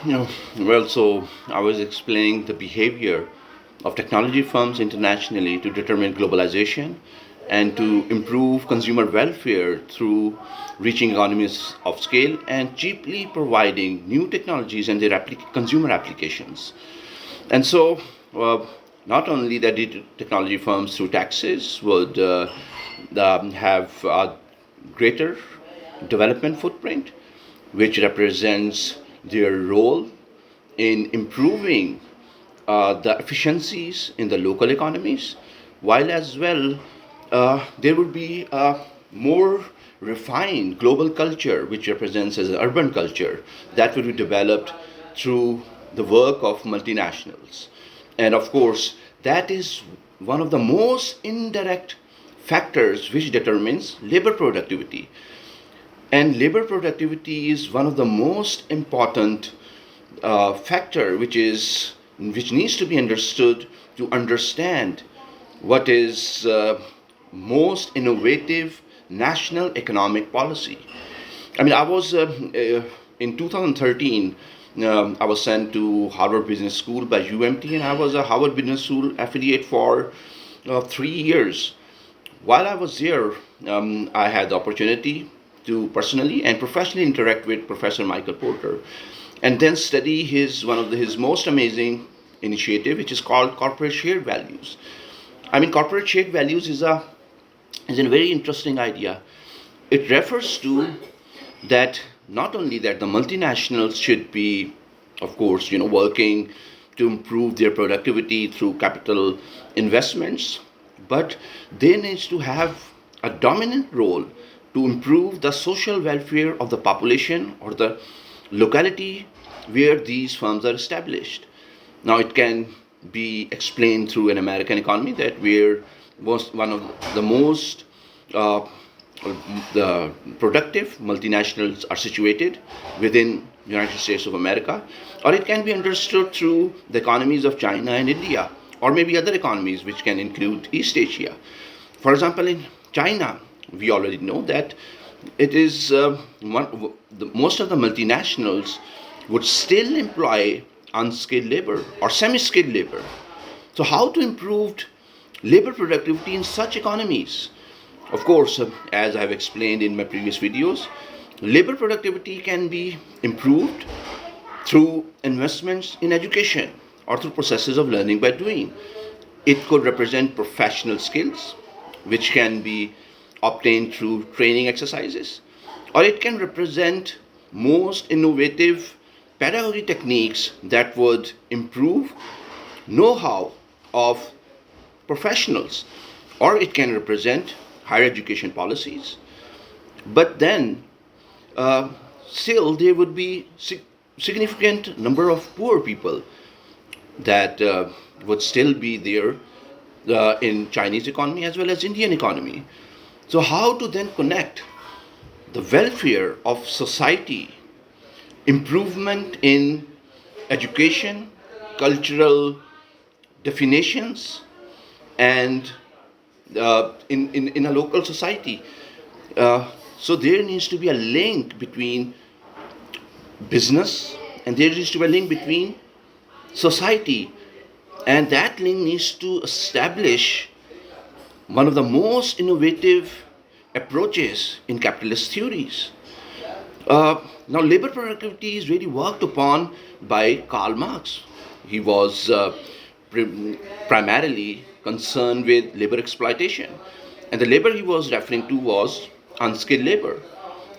You know, so I was explaining the behavior of technology firms internationally to determine globalization and to improve consumer welfare through reaching economies of scale and cheaply providing new technologies and their consumer applications. And so, uh, not only that the technology firms through taxes would have a greater development footprint, which represents their role in improving the efficiencies in the local economies, while as well there would be a more refined global culture, which represents as an urban culture that would be developed through the work of multinationals. And of course, that is one of the most indirect factors which determines labor productivity. And labor productivity is one of the most important factor which needs to be understood to understand what is most innovative national economic policy. I mean, I was in 2013. I was sent to Harvard Business School by UMT, and I was a Harvard Business School affiliate for 3 years. While I was there, I had the opportunity to personally and professionally interact with Professor Michael Porter, and then study his most amazing initiative, which is called corporate shared values. I mean, corporate shared values is a very interesting idea. It refers to that not only that the multinationals should be, of course, working to improve their productivity through capital investments, but they need to have a dominant role to improve the social welfare of the population or the locality where these firms are established. Now, it can be explained through an American economy that we're one of the most uh, the productive multinationals are situated within United States of America, or it can be understood through the economies of China and India, or maybe other economies which can include East Asia. For example, in China, we already know that it is most of the multinationals would still employ unskilled labor or semi-skilled labor. So, how to improve labor productivity in such economies? Of course, as I have explained in my previous videos, labor productivity can be improved through investments in education or through processes of learning by doing. It could represent professional skills, which can be obtained through training exercises, or it can represent most innovative pedagogy techniques that would improve know how of professionals, or it can represent higher education policies. But then, uh, still, there would be significant number of poor people that would still be there in Chinese economy as well as Indian economy. So, how to then connect the welfare of society, improvement in education, cultural definitions, and in a local society. So there needs to be a link between business and there needs to be a link between society, and that link needs to establish one of the most innovative approaches in capitalist theories. Now, labor productivity is really worked upon by Karl Marx. He was primarily concerned with labor exploitation, and the labor he was referring to was unskilled labor.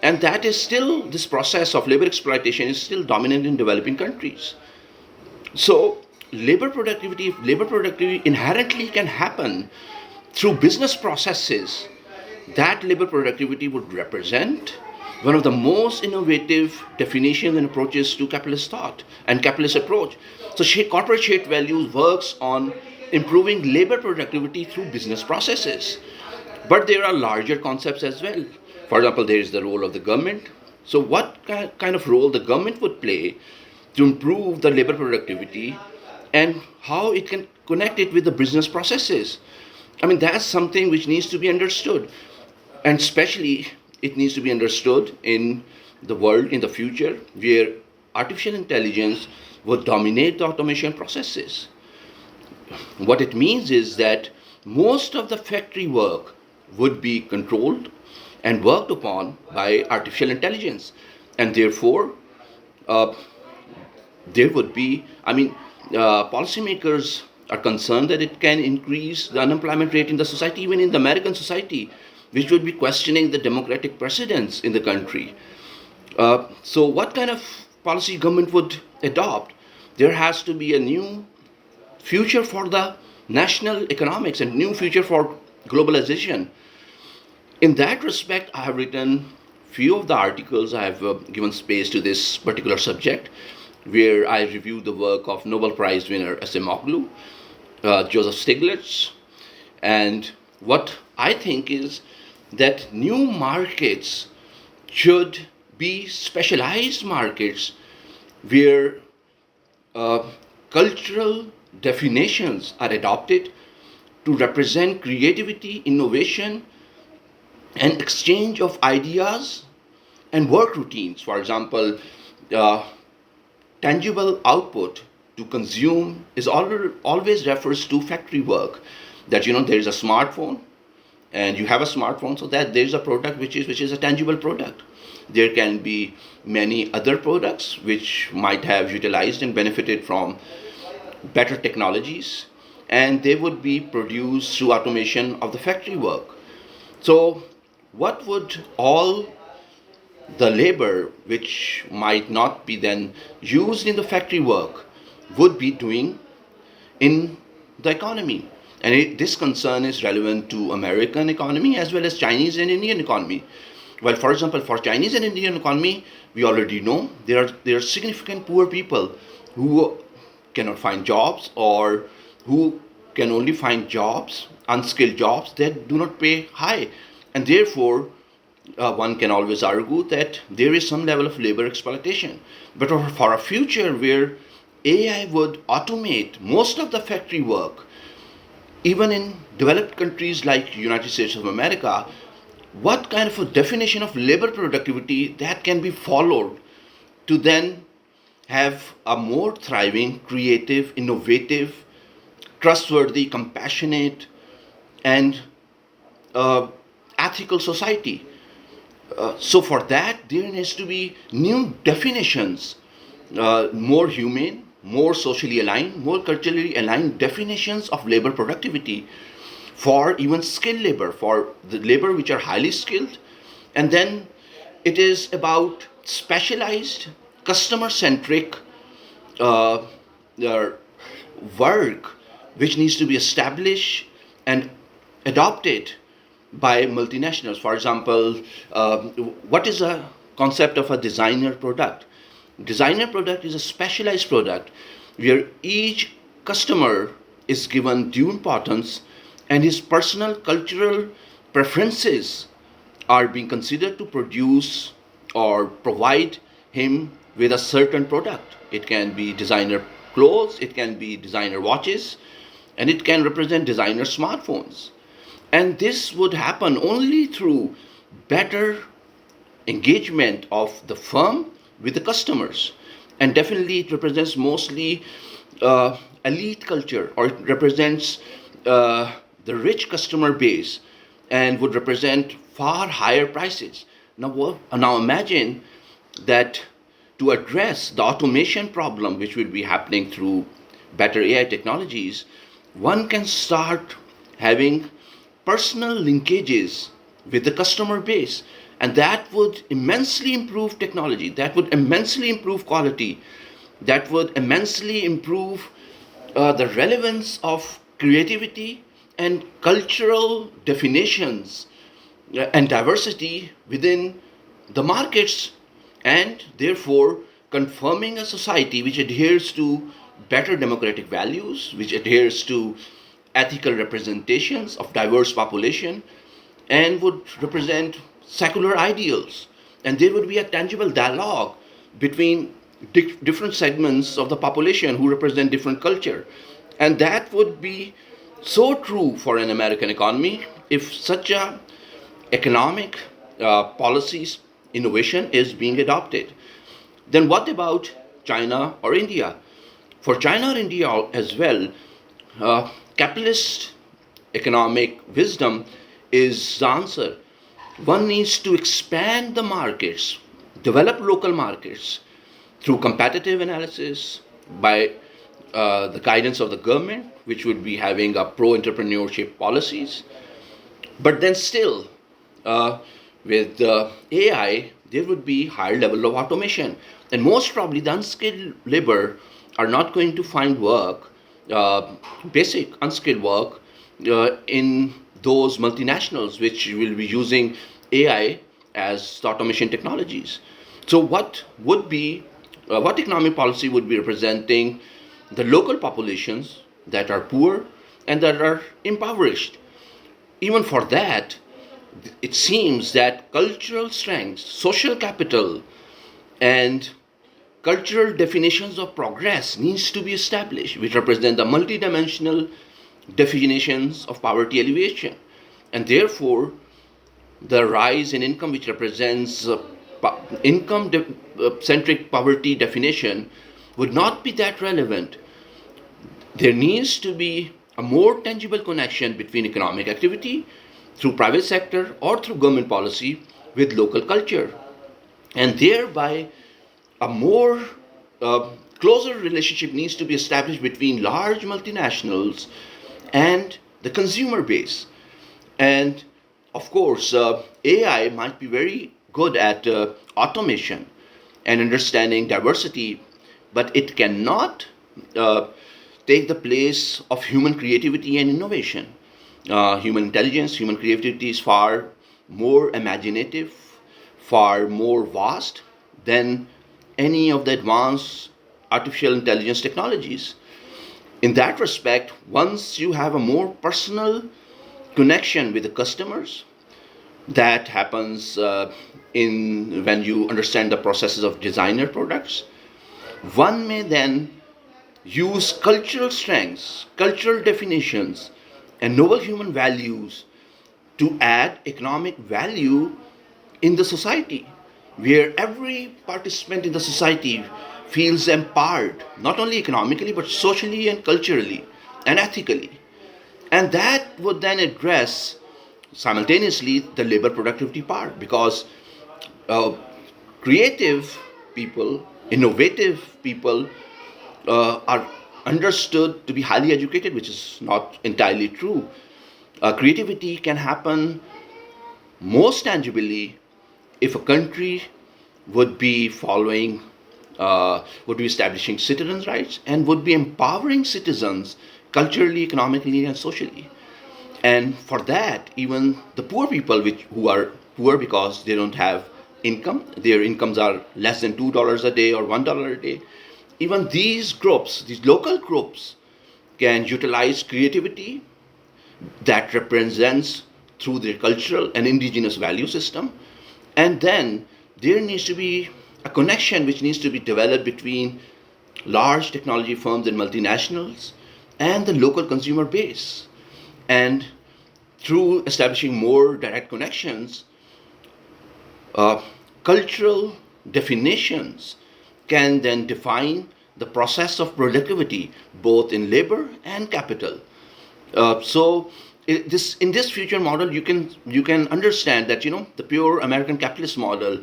And that is still, this process of labor exploitation is still dominant in developing countries. So, labor productivity inherently can happen through business processes. That labor productivity would represent one of the most innovative definitions and approaches to capitalist thought and capitalist approach. So corporate shared values works on improving labor productivity through business processes. But there are larger concepts as well. For example, there is the role of the government. So what kind of role the government would play to improve the labor productivity and how it can connect it with the business processes. I mean, that's something which needs to be understood. And especially, it needs to be understood in the world in the future where artificial intelligence would dominate the automation processes. What it means is that most of the factory work would be controlled and worked upon by artificial intelligence. And therefore, uh, there would be, policymakers are concerned that it can increase the unemployment rate in the society, even in the American society, which would be questioning the democratic precedents in the country. So, what kind of policy government would adopt? There has to be a new future for the national economics and new future for globalization. In that respect, I have written few of the articles. I have given space to this particular subject, where I review the work of Nobel Prize winner S.M. Joseph Stiglitz, and what I think is that new markets should be specialized markets where uh, cultural definitions are adopted to represent creativity, innovation, and exchange of ideas and work routines. For example, uh, tangible output to consume is always refers to factory work. That there is a smartphone, and you have a smartphone, so that there is a product which is a tangible product. There can be many other products which might have utilized and benefited from better technologies, and they would be produced through automation of the factory work. So, what would all the labor which might not be then used in the factory work would be doing in the economy? And this concern is relevant to American economy as well as Chinese and Indian economy. Well, for example, for Chinese and Indian economy, we already know there are significant poor people who cannot find jobs, or who can only find jobs, unskilled jobs that do not pay high, and therefore one can always argue that there is some level of labor exploitation. But for a future where AI would automate most of the factory work, even in developed countries like United States of America, what kind of a definition of labor productivity that can be followed to then have a more thriving, creative, innovative, trustworthy, compassionate, and uh, ethical society? So for that, there needs to be new definitions, more humane, more socially aligned, more culturally aligned definitions of labor productivity for even skilled labor, for the labor which are highly skilled. And then it is about specialized, customer-centric uh, uh, work which needs to be established and adopted by multinationals. For example, what is a concept of a designer product? Designer product is a specialized product where each customer is given due importance, and his personal cultural preferences are being considered to produce or provide him with a certain product. It can be designer clothes, it can be designer watches, and it can represent designer smartphones. And this would happen only through better engagement of the firm with the customers. And definitely, it represents mostly elite culture, or it represents the rich customer base, and would represent far higher prices. Now imagine that to address the automation problem, which will be happening through better AI technologies, one can start having personal linkages with the customer base, and that would immensely improve technology, that would immensely improve quality, that would immensely improve the relevance of creativity and cultural definitions and diversity within the markets, and therefore confirming a society which adheres to better democratic values, which adheres to ethical representations of diverse population, and would represent secular ideals. And there would be a tangible dialogue between different segments of the population who represent different culture. And that would be so true for an American economy if such a economic policies innovation is being adopted. Then what about China or India. For China or India as well, capitalist economic wisdom is the answer. One needs to expand the markets, develop local markets through competitive analysis by the guidance of the government, which would be having a pro entrepreneurship policies. But then still, uh, with AI, there would be higher level of automation, and most probably the unskilled labor are not going to find work, uh, basic unskilled work, in those multinationals which will be using AI as the automation technologies. So, what economic policy would be representing the local populations that are poor and that are impoverished? Even for that, it seems that cultural strength, social capital, and cultural definitions of progress needs to be established, which represent the multidimensional definitions of poverty alleviation. And therefore, the rise in income, which represents income centric poverty definition, would not be that relevant. There needs to be a more tangible connection between economic activity through private sector or through government policy with local culture, and thereby a more uh, closer relationship needs to be established between large multinationals and the consumer base. And of course, AI might be very good at automation and understanding diversity, but it cannot uh, take the place of human creativity and innovation. Human intelligence, human creativity is far more imaginative, far more vast than any of the advanced artificial intelligence technologies. In that respect, once you have a more personal connection with the customers, that happens in when you understand the processes of designer products, one may then use cultural strengths, cultural definitions, and noble human values to add economic value in the society, where every participant in the society feels empowered, not only economically, but socially and culturally and ethically. And that would then address simultaneously the labor productivity part, because uh, creative people, innovative people are understood to be highly educated, which is not entirely true. Creativity can happen most tangibly if a country would be following, would be establishing citizens' rights and would be empowering citizens culturally, economically, and socially. And for that, even the poor people, who are poor because they don't have income, their incomes are less than $2 a day or $1 a day, even these groups, these local groups, can utilize creativity that represents through their cultural and indigenous value system. And then there needs to be a connection which needs to be developed between large technology firms and multinationals and the local consumer base. And through establishing more direct connections, uh, cultural definitions can then define the process of productivity both in labor and capital. So this in this future model, you can understand that the pure American capitalist model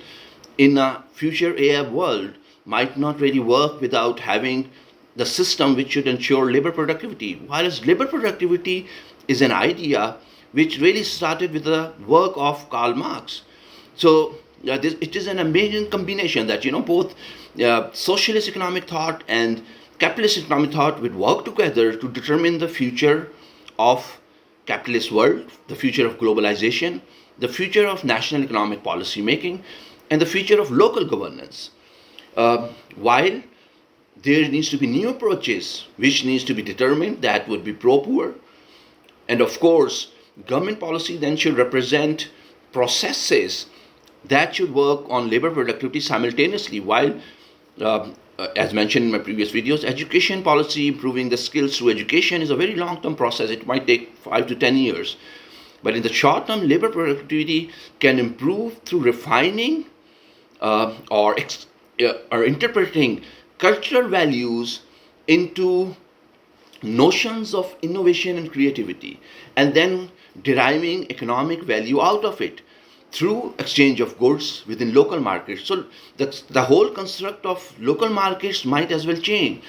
in a future AI world might not really work without having the system which should ensure labor productivity. Whereas labor productivity is an idea which really started with the work of Karl Marx. So it is an amazing combination that both socialist economic thought and capitalist economic thought would work together to determine the future of capitalist world, the future of globalization, the future of national economic policy making, and the future of local governance. While there needs to be new approaches which needs to be determined that would be pro-poor, and of course, government policy then should represent processes that should work on labor productivity simultaneously, while as mentioned in my previous videos, education policy, improving the skills through education, is a very long term process. It might take 5 to 10 years. But in the short term, labor productivity can improve through refining or interpreting cultural values into notions of innovation and creativity, and then deriving economic value out of it through exchange of goods within local markets. So the whole construct of local markets might as well change.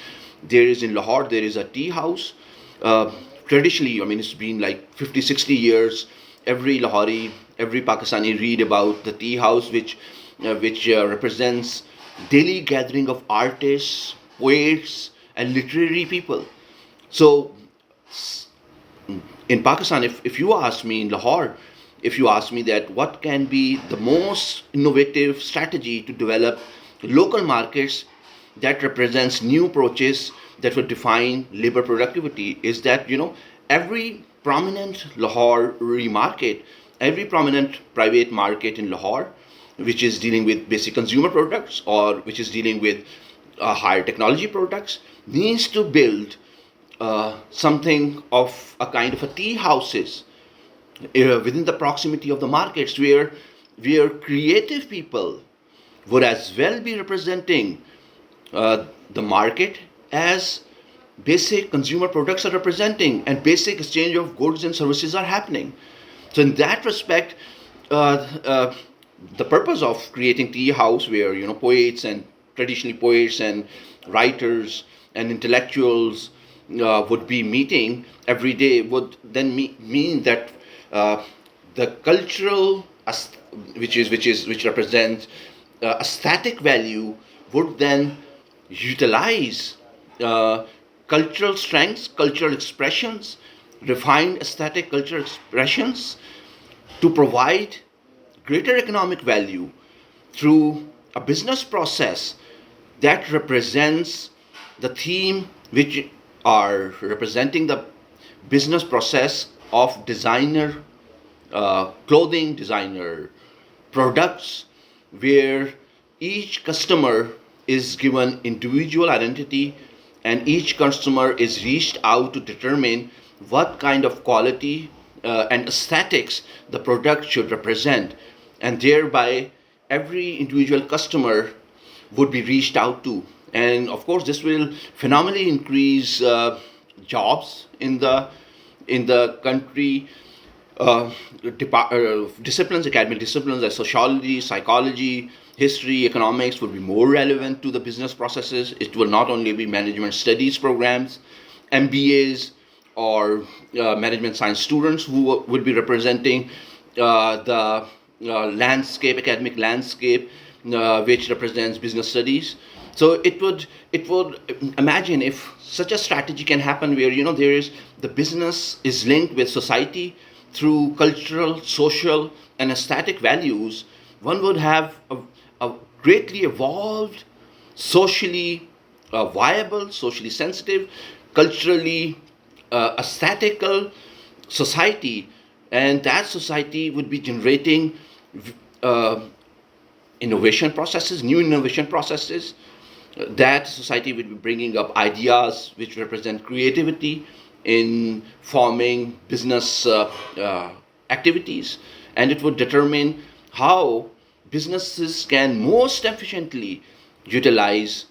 There is in Lahore, there is a tea house. Uh, Traditionally, I mean, it's been like 50, 60 years. Every Lahori, every Pakistani read about the tea house, which represents daily gathering of artists, poets, and literary people. So in Pakistan, if you ask me in Lahore, if you ask me that what can be the most innovative strategy to develop local markets that represents new approaches that would define labor productivity, is that every prominent Lahore market, every prominent private market in Lahore, which is dealing with basic consumer products or which is dealing with higher technology products, needs to build something of a kind of a tea houses within the proximity of the markets where creative people would as well be representing the market as basic consumer products are representing, and basic exchange of goods and services are happening. So in that respect, uh, uh, the purpose of creating tea house where poets and traditionally poets and writers and intellectuals would be meeting every day would then mean that uh, the cultural which represents aesthetic value would then utilize uh, cultural strengths, cultural expressions, refined aesthetic cultural expressions to provide greater economic value through a business process that represents the theme, which are representing the business process of designer clothing, designer products, where each customer is given individual identity and each customer is reached out to determine what kind of quality and aesthetics the product should represent, and thereby every individual customer would be reached out to. And of course this will phenomenally increase jobs in the country. Disciplines, academic disciplines like sociology, psychology, history, economics would be more relevant to the business processes. It will not only be management studies programs, MBAs, or management science students who would be representing the landscape, academic landscape, which represents business studies. So it would imagine if such a strategy can happen where there is the business is linked with society through cultural, social, and aesthetic values. One would have a greatly evolved, socially viable, socially sensitive, culturally aesthetical society, and that society would be generating uh, innovation processes, new innovation processes. That society would be bringing up ideas which represent creativity in forming business activities, and it would determine how businesses can most efficiently utilize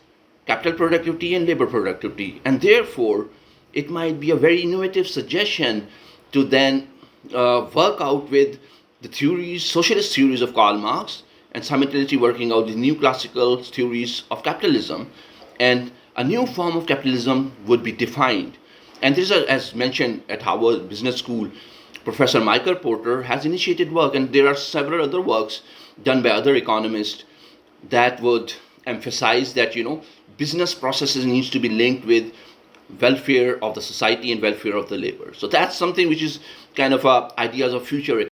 capital productivity and labor productivity. And therefore, it might be a very innovative suggestion to then work out with the theories, socialist theories of Karl Marx, and simultaneously working out the new classical theories of capitalism. And a new form of capitalism would be defined. And this is, as mentioned at Harvard Business School, Professor Michael Porter has initiated work, and there are several other works done by other economists that would emphasize that business processes needs to be linked with welfare of the society and welfare of the labor. So that's something which is kind of ideas of future